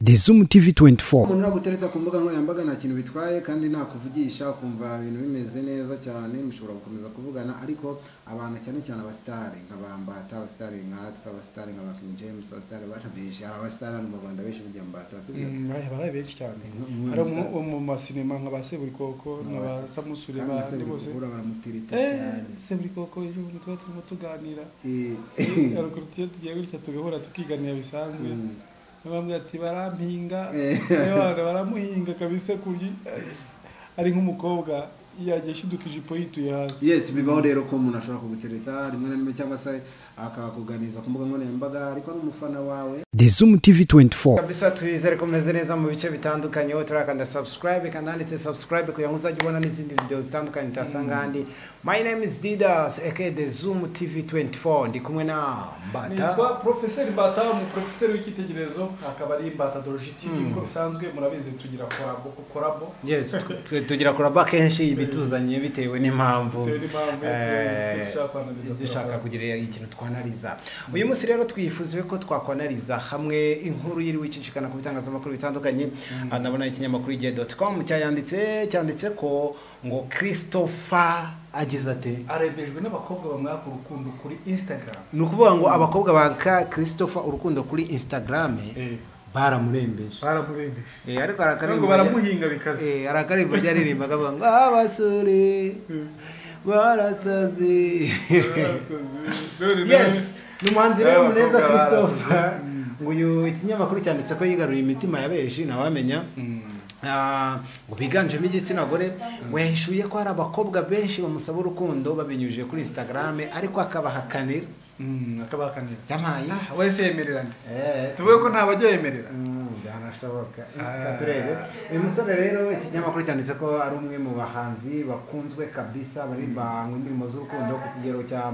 The Zoom TV 24. Umuntu naguteretse ku mbuga nkoranyambaga nta kintu bitwaye kandi nakuvugisha kumva ibintu bimeze neza cyane mushobora gukomeza kuvugana ariko abantu cyane abastari nk'abambata abastari nkatwa abastari nka King James abastari barabeje abastari mu Rwanda benshi byambata sibyo baraye benshi cyane ari mu masinema nk'abaseburikoko n'abasamusure bandi bose baramutirita cyane seburikoko ejo mutwe turimo tuganira ariko tugiye gutya tugahora tukiganira bisanzwe bamwe ati barampinga baramuhinga kabisa kuryi ari nk'umukobwa yageshidukije ipo yituye hasi. Yes, bibaho rero ko umuntu ashobora kugutereta rimwe na rimwe cyangwa se akakuganiza ku mbuga nkoranyambaga ariko n'umufana wawe. The Zoom TV 24. Kabisa twizere ko meze neza mu bice bitandukanye aho turakanda subscribe kandi anditse subscribe kugira ngo uzajye ubona n'izindi video zitandukanye tasanga handi. My name is Didas aka The Zoom TV 24 ndi kumwe na Mbata. Nitwa Professor Mbata mu professor w'ikitegerezo akaba ari Mbata Doroji TV uko bisanzwe murabizi tugira korabo. Yes, tugira korabo kenshi ibituzanye bitewe n'impamvu dushaka kugira ikintu twanariza. Uyu munsi rero twifuzwe ko twakwanariza hamwe inkuru yiri wicicikana ku bitangazamakuru bitandukanye. Anabona ikinyamakuru igihe.com cyanditse ko ngo Christopher agize ate arembejwe n'abakobwa bamwaka urukundo kuri Instagram. Nukuvuga ngo abakobwa baka Christopher urukundo kuri Instagram baramurembeje ariko arakarimba baramuhinga bikaze arakarimba ryaririmba akavuga ngo abasore barasaze. Yes, n'umuhanzi rero Muneza Christopher ngo uyu ikinyamakuru cyanditse ko yigaruriye imitima ya benshi nabamenya ngo biganjemo igitsina gore ngo yahishuye ko hari abakobwa benshi bamusaba urukundo babinyujije kuri Instagram ariko akabahakanira yamaye wese yemererana tuvuge ko nta bajya yemerera byanashoboka turebe uyu musore rero ikinyamakuru cyanditse ko ari umwe mu bahanzi bakunzwe kabisa bari bangwa indirimbo z'urukundo ku kigero cya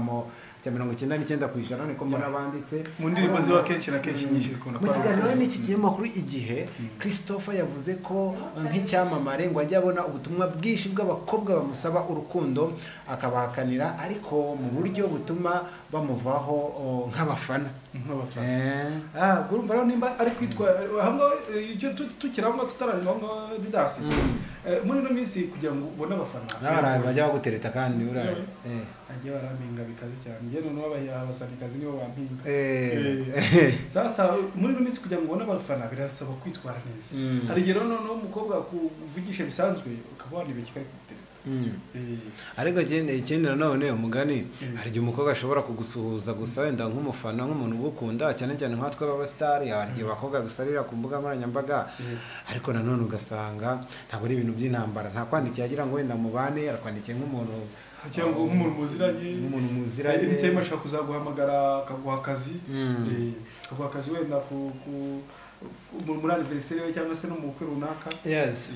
99% niko mbona banditse mu ndirimbo ziwa kenshi na kenshi nyinshi mu kiganiro n'iki kinyamakuru igihe Christopher yavuze ko nk'icyamamare ngo ajya abona ubutumwa bwinshi bw'abakobwa bamusaba urukundo akabahakanira ariko mu buryo butuma bamuvaho nk'abafana urumva rero nimba ari kwitwa hamwe icyo tukirangwa tutaranywa ngo Didas muri no minsi kugira ngo ubone abafana bajya bagutereta kandi uraje ajye barampinga bikaze cyane nge none abasanikazi nibo bampinga sasa muri no minsi kugira ngo ubone abafana birasaba kwitwara neza hari rero none umukobwa kuvugisha bisanzwe ukabona ibiki kari kutereta ariko ikindi nanone umugani hari igihe umukobwa ashobora kugusuhuza gusa wenda nk'umufana nk'umuntu ugukunda cyane nkatwe b'abastari hari abakobwa dusarira ku mbuga nkoranyambaga ariko nanone ugasanga ntabwo ari ibintu by'intambara nta kwandikiye agira ngo wenda mubane arakwandikiye nk'umuntu cyangwa umuntu muziranye bitema ashaka kuzaguhamagara akaguha akazi wenda muri anniversaire cyangwa se no mu bukwe runaka. Yes.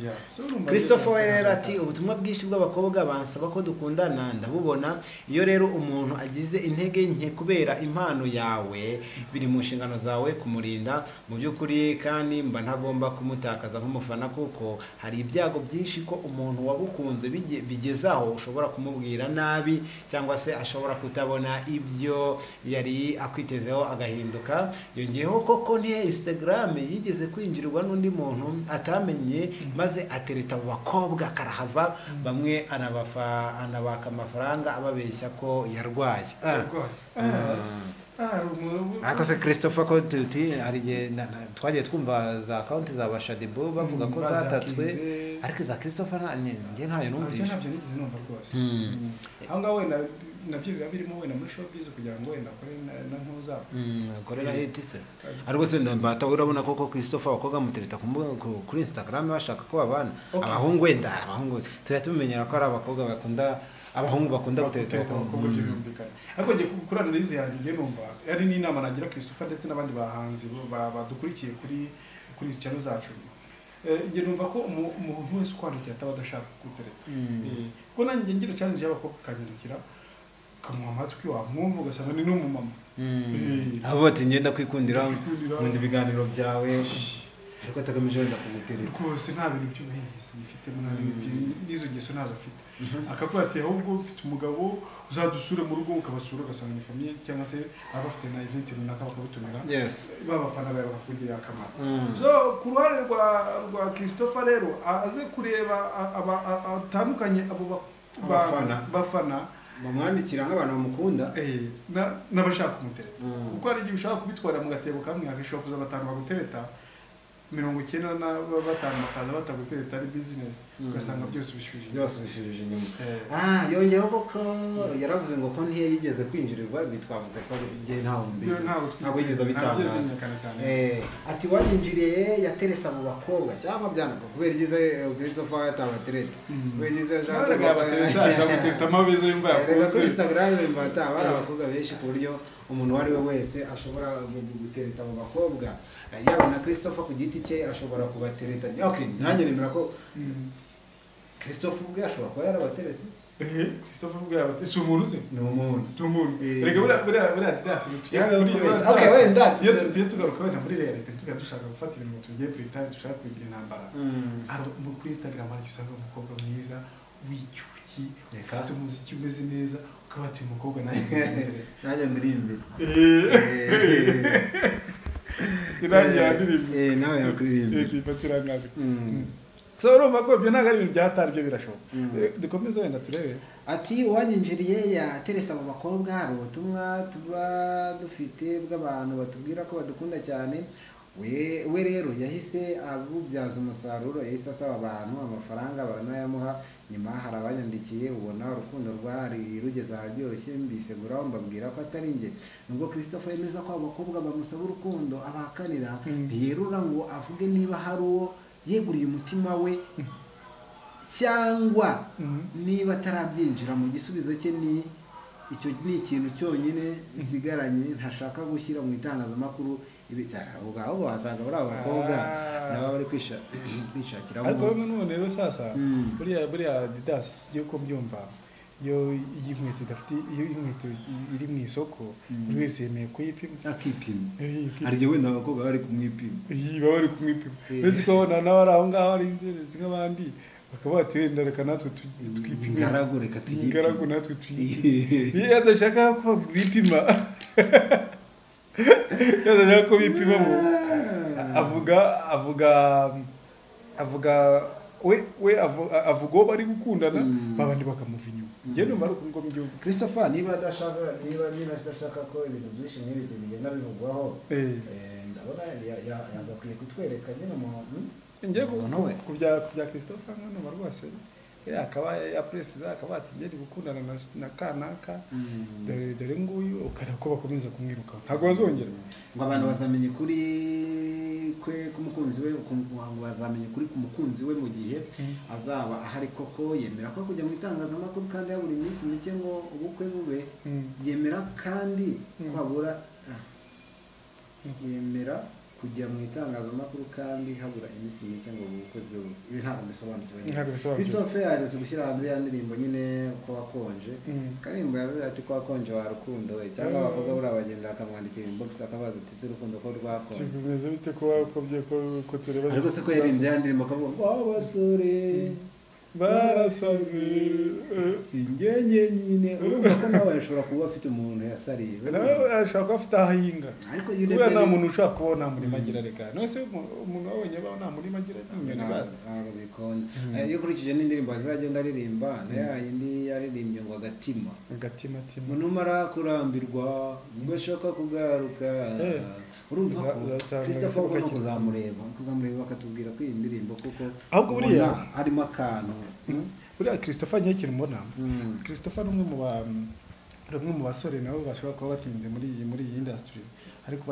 Christopher rero ati ubutumwa bwinshi bw'abakobwa bansaba ko dukundana ndabubona iyo rero umuntu agize intege nke kubera impano yawe biri mu nshingano zawe kumurinda mu by'ukuri kandi mba ntagomba kumutakaza nk'umufana kuko hari ibyago byinshi ko umuntu wabukunze bigezaho ushobora kumubwira nabi cyangwa se ashobora kutabona ibyo yari akwitezeho agahinduka. Yongeyeho koko ni Instagram yigeze kwinjirirwa n'undi muntu atamenye maze atereta bakobwa karahava bamwe anabaka amafaranga ababeshya ko yarwaye. Ako se Christopher ko tuti ari twagiye twumva za account za Bashadibo bavuga ko zatatswe ariko za Christopher nge ntayo numvise ntabyo nigeze numva rwose aho ngaho wenda nabyo biba birimo wenda muri showbiz kugira ngo wenda akore na ntuza akorera hit se ariko se Mbata urabona koko Christopher wakoga mutereta kuri Instagram bashaka ko babana abahungu tuya tumenyera ko ari abakobwa abahungu bakunda gutereta abakobwa byumvikana ariko ngiye kukurana n'izi yanjye numva ari n'inama nagira Christopher ndetse n'abandi bahanzi badukurikiye kuri channel zacu ngiye numva ko umuntu wese kwandikira atabadashaka gutereta ko nanjye ngira challenge y'abakobwa kanyandikira kamuha amatwi wamwumva ugasanga ni n'umumama abo bati ngenda kwikundira mu biganiro byawe ariko atagamije wenda kumutereta rwose nta bintu by'ubuhehesi yifitemo n'izo ngeso ntazo afite akavuga ati ahubwo ufite umugabo uzadusure mu rugo ukabasura ugasanga ni famiye cyangwa se aba afite na event runaka bakabutumira babafana bawe bakakugirira akamaro so ku ruhare rwa Christopher rero aze kureba atandukanye abo bafana bamwandikira nk'abantu bamukunda n'abashaka kumutereta kuko hari igihe ushaka kubitwara mu gatebo kamwe hashobora kuza batanu bagutereta 95 bakaza batagutereta ari business ugasanga byose ubishubije inyuma yongeyeho ko yaravuze ngo ko ntiye yigeze kwinjirirwa bitwavuze ko igihe ntabwo yigeze bitangaza ati wanyinjiriye yateresa mu bakobwa cyangwa byanaka kubera igize Christopher yatabatereta kubera igize yabatereta amabeze y'imva yakoze kuri Instagram imbata abari abakobwa benshi ku buryo umuntu wari we wese ashobora gutereta mu bakobwa yaba na Christopher ku giti cye ashobora kubatereta nanjye nemera ko Christopher ubwe ashobora kuba yarabaterese Christopher ubwe yarabaterese si umuntu se ni umuntu reka buriya dasi tugiye tugaruka wenda muri reality tukaba dushaka gufata ibintu tugiye pretend dushaka kugira intambara kuri Instagram hari usanga umukobwa mwiza w'icyuki ufite umuziki umeze neza ukaba ati uyu mukobwa nanjye ndirimbira nawe yakuririmba tuyifatira nkazi so urumva ko ibyo ntabwo ari ibintu byatari byo birashoboka dukomeze wenda turebe ati uwanyinjiriye yateresa mu bakobwa hari ubutumwa tuba dufite bw'abantu batubwira ko badukunda cyane we rero yahise abubyaza umusaruro yahise asaba abantu amafaranga baranayamuha nyuma hari abanyandikiye ubona urukundo rwari rugeze aharyoshye mbiseguraho mbabwira ko atari njye nubwo Christopher yemeza ko abakobwa bamusaba urukundo abahakanira ntiyerura ngo avuge niba hari uwo yeguriye umutima we cyangwa niba atarabyinjira mu gisubizo cye icyo ni ikintu cyonyine gisigaranye ntashaka gushyira mu itangazamakuru ahubwo wasanga bari abakobwa nabo bari kwishakira ariko none rero sasa buriya Didas yuko mbyumva iyo inkweto idafite iyo inkweto iri mu isoko buri wese yemeye kuyipima akipima hari gihe wenda abakobwa bari kumwipima bari kumwipima nzi ko nawe ari aho ngaho ari inzerezi nk'abandi bakaba bati wenda reka natwe twipime ingaragu reka tuyipime natwe tuyipime iyo adashaka ko bipima yadashaka ko bipima avuga uwo bari gukundana babandi bakamuva inyuma njyewe numva ari uko mu gihugu Christopher niba adashaka ko ibintu byinshi nk'ibi bigenda bivugwaho ndabona yagakwiye kutwereka nyine umuntu njye ku bya Christopher numva rwose akaba yapresiza akaba ati ngeri gukundana na kanaka dore nguyu ukareba ko bakomeza kumwiruka ntago bazongera ngo abantu bazamenye kuri kwe kumukunzi we bazamenye kuri kumukunzi we mu gihe azaba ahari koko yemera ko kujya mu itangazamakuru kandi ya buri minsi mike ngo ubukwe bube yemera kandi kwabura yemera kujya mu itangazamakuru kandi habura iminsi mike ngo ubukwe bwe ibi ntabwo bisobanutse Christopher yaje gushyira hanze ya ndirimbo nyine ko wakonje karimbo yavuze ati ko wakonje wa rukundo we cyangwa abakobwa buri abagenda akamwandikira inbox akabaza ati se rukundo ko rwakonje kimeze bite ko wakobye ko tureba ariko se ko yaririmbye ya ndirimbo akavuga ngo abasore barasaze singenye nyine urumva ko nawe ashobora kuba afite umuntu yasariye nawe ashobora kuba afite ahinga ariko yure nta muntu ushaka kubona muri magira reka none se umuntu wabonye baho nta muri magira nyine bazi ntabwo bikunda iyo kurikije n'indirimbo azagenda aririmba na yindi yaririmbye ngo agatima tima numara kurambirwa ngo ashaka kugaruka urumva ko Christopher ko kuzamureba bakatubwira ko iyi ndirimbo kuko ahubwo buriya harimo akantu buriya Christopher nyine kintu mbona Christopher ni umwe mu basore nabo bashobora kuba batinze muri iyi industry ariko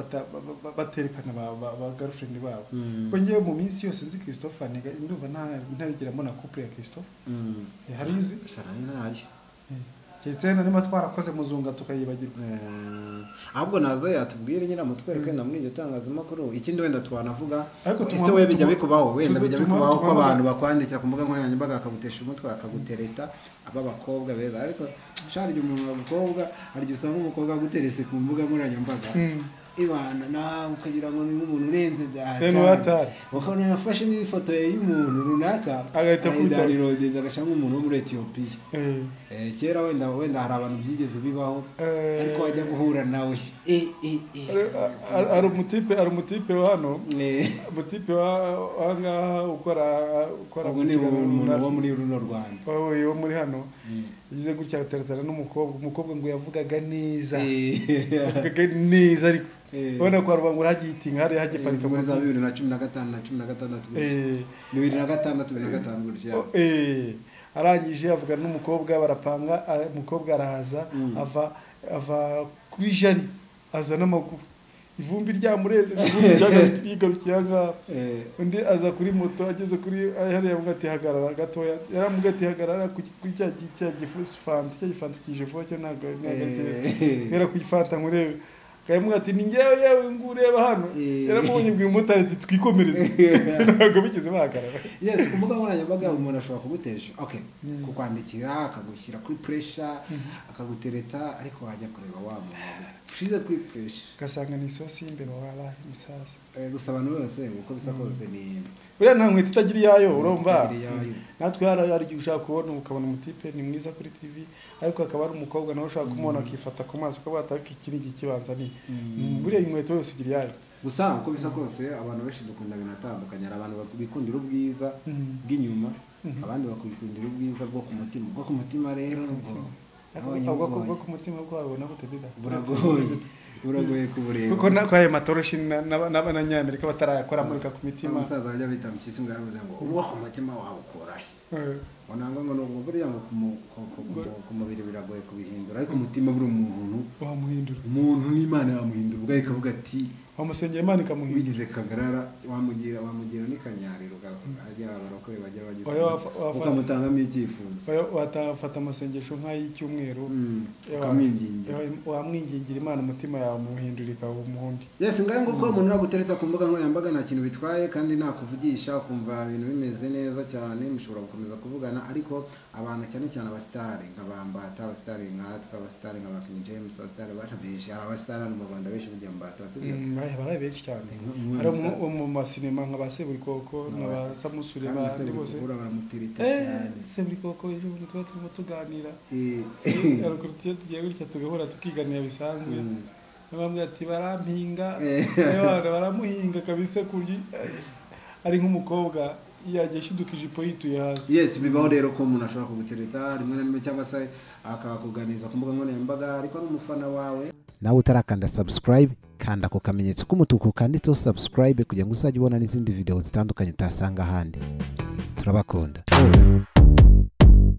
baterekana ba girlfriend babo ko ngiye mu minsi yose nzi Christopher ndumva ntarigera mbona couple ya Christopher hari izi sharanye naje cyetse nari twarakoze muzunga tukayibagirwa ahubwo naza yatubwire nyina mutwereke na muri iryo tangazamakuru ikindi wenda twanavuga ese we bijya bikubaho wenda bijya bikubaho ko abantu bakwandikira ku mbuga nkoranyambaga akagutesha umutwe akagutereta abakobwa beza ariko sharije umuntu w'umukobwa ari usanga umukobwa aguterese ku mbuga nkoranyambaga ibana nawe ukagira ngo ni umuntu urenze byatari bakabona yafashe n'ifoto y'umuntu runaka agahita kuyidownloadinga agashaka nk'umuntu wo muri Ethiopia kera wenda hari abantu byigeze bibaho ariko wajya guhura nawe ari umutipe wa hano umutipe wa ngaha ukora umuntu wo muri runo Rwanda wo muri hano yize gutya ataratara n'umukobwa ngo yavugaga neza ariko ubona ko arubangura hagitinga hari hagiparika muri 2015 na 2016 gutya arangije avuga n'umukobwa barapanga umukobwa arahaza ava kuri jari aza n'amaguru ivumbi ryamureze yigarukiye ngaho undi aza kuri moto ageze kuri hariya avuga ati hagarara gatoya yaramuga ati hagarara kuri cya gifanta kije vuba cyo ntago era kuyifanta nkurebe kayamuga ati ni ngewe yewe ngureba hano yaramubonye bwi umutare ati twikomereze ntago bikize bahagarara yes kumbuga nkoranyambaga umuntu ashobora kugutesha okay kukwandikira akagushyira kuri pressure akagutereta ariko wajya kureba wa muntu ushize kuri pressure gasanga ni sosi imbere wala imisaza gusa abantu bose uko bisa kose ni buriya nta nkweto itagira iyayo urumva natwe hari ushaka kubona ukabona umutipe ni mwiza kuri TV ariko akaba ari umukobwa nawe ushaka kumubona akifata ku maso akaba ataka ikindi kibanza ni buriya inkweto yose igira iyayo gusa uko bisa kose abantu benshi dukunda binatandukanye ari abantu bikundira ubwiza bw'inyuma abandi bakundira ubwiza bwo ku mutima rero ubwo ku mutima bwabo nabo tedida buragoye kubureba kuko nakwaye matoroshi n'abanyamerika batarayakora muri ku mitima umusaza ajya bita mukisi ngo aravuze ngo ubwo ku mutima wawe ukorahe onanga ngo no buriya ngo ku mubiri biragoye kubihindura ariko umutima buri umuntu wamuhindura umuntu n'Imana yamuhindura ubwo ikavuga ati wamusengeye Imana ikamuhindura bigize kagarara wamugira n'ikanyariro ajya abarokore bajya ukamutangamo icyifuzo watafata amasengesho nk'ay'icyumweru wamwingingira Imana umutima yawe muhindurika umuhundi yes ngaye nguko umuntu naguteretse ku mbuga nkoranyambaga nta kintu bitwaye kandi nakuvugisha ukumva ibintu bimeze neza cyane mushobora gukomeza kuvugana ariko abantu cyane abastari nk'abambata abastari nkatwe abastari nka King James abastari barabeje abastari mu Rwanda benshi bijya mbata baraye benshi cyane ari mu masinema nk'abaseburikoko n'abasamusure bari bose baramutirita cyane seburikoko ejo twa turimo tuganira ariko tugiye gutya tugahura tukiganira bisanzwe bamwe ati barampinga baramuhinga kabisa kuryi ari nk'umukobwa yaje shidukije ipo yituye hasi yes bibaho rero ko umuntu ashobora kugutereta rimwe na rimwe cyangwa se akakuganiza ku mbuga nkoranyambaga ariko ari umufana wawe nawe utarakanda subscribe kanda ko kamenyetso k'umutuku kanditseho subscribe kugira ngo uzajye ubona n'izindi video zitandukanye utasanga ahandi turabakunda